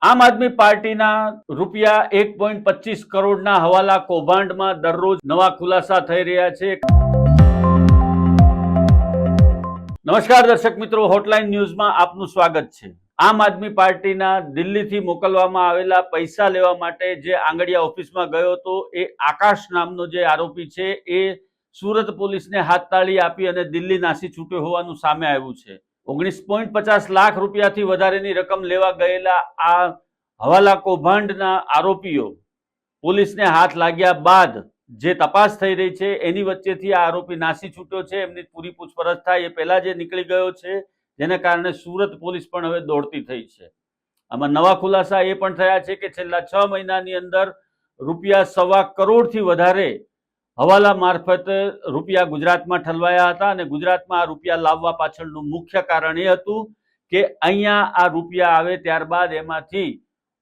આમ આદમી પાર્ટીના ₹1.25 કરોડના હવાલા કૌભાંડમાં દરરોજ નવા ખુલાસા થઈ રહ્યા છે। નમસ્કાર દર્શક મિત્રો, હોટલાઇન ન્યૂઝમાં આપનું સ્વાગત છે। આમ આદમી પાર્ટીના દિલ્હીથી મોકલવામાં આવેલા પૈસા લેવા માટે જે આંગડિયા ઓફિસમાં ગયો હતો એ આકાશ નામનો જે આરોપી છે એ સુરત પોલીસને હાથતાળી આપી અને દિલ્હી નાસી છૂટ્યો હોવાનું સામે આવ્યું છે। 19.50 લાખ રૂપિયાથી વધારેની રકમ લેવા ગયેલા આ હવાલા કૌભાંડના આરોપીઓ પોલીસને હાથ લાગ્યા બાદ જે તપાસ થઈ રહી છે એની વચ્ચેથી આ આરોપી નાસી છૂટ્યો છે। એમની પૂરી પૂછપરછ થાય એ પહેલા જે નીકળી ગયો છે, જેને કારણે સુરત પોલીસ પણ હવે દોડતી થઈ છે। આમાં નવા ખુલાસા એ પણ થયા છે કે છેલ્લા 6 મહિનાની અંદર ₹1.25 કરોડથી વધારે હવાલા મારફત રૂપિયા ગુજરાતમાં ઠલવાયા હતા અને ગુજરાતમાં આ રૂપિયા લાવવા પાછળનું મુખ્ય કારણ એ હતું કે અહીંયા આ રૂપિયા આવે ત્યારબાદ એમાંથી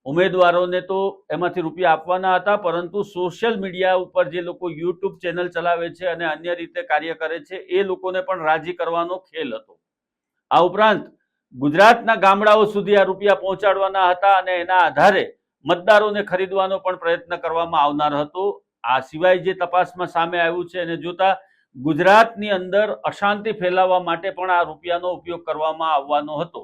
ઉમેદવારોને તો એમાંથી રૂપિયા આપવાના હતા, પરંતુ સોશિયલ મીડિયા ઉપર જે લોકો યુટ્યુબ ચેનલ ચલાવે છે અને અન્ય રીતે કાર્ય કરે છે એ લોકોને પણ રાજી કરવાનો ખેલ હતો। આ ઉપરાંત ગુજરાતના ગામડાઓ સુધી આ રૂપિયા પહોંચાડવાના હતા અને એના આધારે મતદારોને ખરીદવાનો પણ પ્રયત્ન કરવામાં આવનાર હતો। આ સિવાય જે તપાસમાં સામે આવ્યું છે એને જોતા ગુજરાતની અંદર અશાંતિ ફેલાવવા માટે પણ આ રૂપિયાનો ઉપયોગ કરવામાં આવવાનો હતો।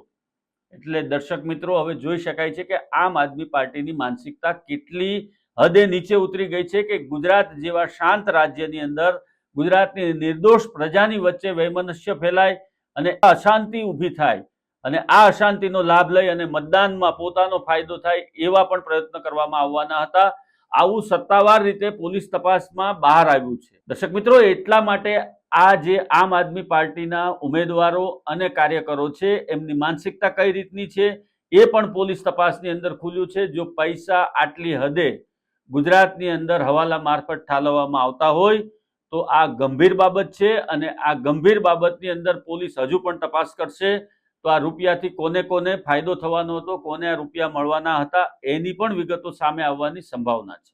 એટલે દર્શક મિત્રો, હવે જોઈ શકાય છે કે આમ આદમી પાર્ટીની માનસિકતા કેટલી હદે નીચે ઉતરી ગઈ છે કે ગુજરાત જેવા શાંત રાજ્યની અંદર ગુજરાતની નિર્દોષ પ્રજાની વચ્ચે વૈમનસ્ય ફેલાય અને અશાંતિ ઊભી થાય અને આ અશાંતિનો લાભ લઈ અને મતદાનમાં પોતાનો ફાયદો થાય એવા પણ પ્રયત્ન કરવામાં આવવાના હતા। આવું સત્તાવાર રીતે પોલીસ તપાસમાં બહાર આવ્યું છે। દર્શક મિત્રો, એટલા માટે આ જે આમ આદમી પાર્ટીના ઉમેદવારો અને કાર્યકરો છે એમની માનસિકતા કઈ રીતની છે એ પણ પોલીસ તપાસની અંદર ખુલ્યું છે। જો પૈસા આટલી હદે ગુજરાતની અંદર હવાલા મારફત ઠાલવવામાં આવતા હોય તો આ ગંભીર બાબત છે અને આ ગંભીર બાબતની અંદર પોલીસ હજુ પણ તપાસ કરશે। તો આ રૂપિયાથી કોને કોને ફાયદો થવાનો હતો, કોને આ રૂપિયા મળવાના હતા, એની પણ વિગતો સામે આવવાની સંભાવના છે।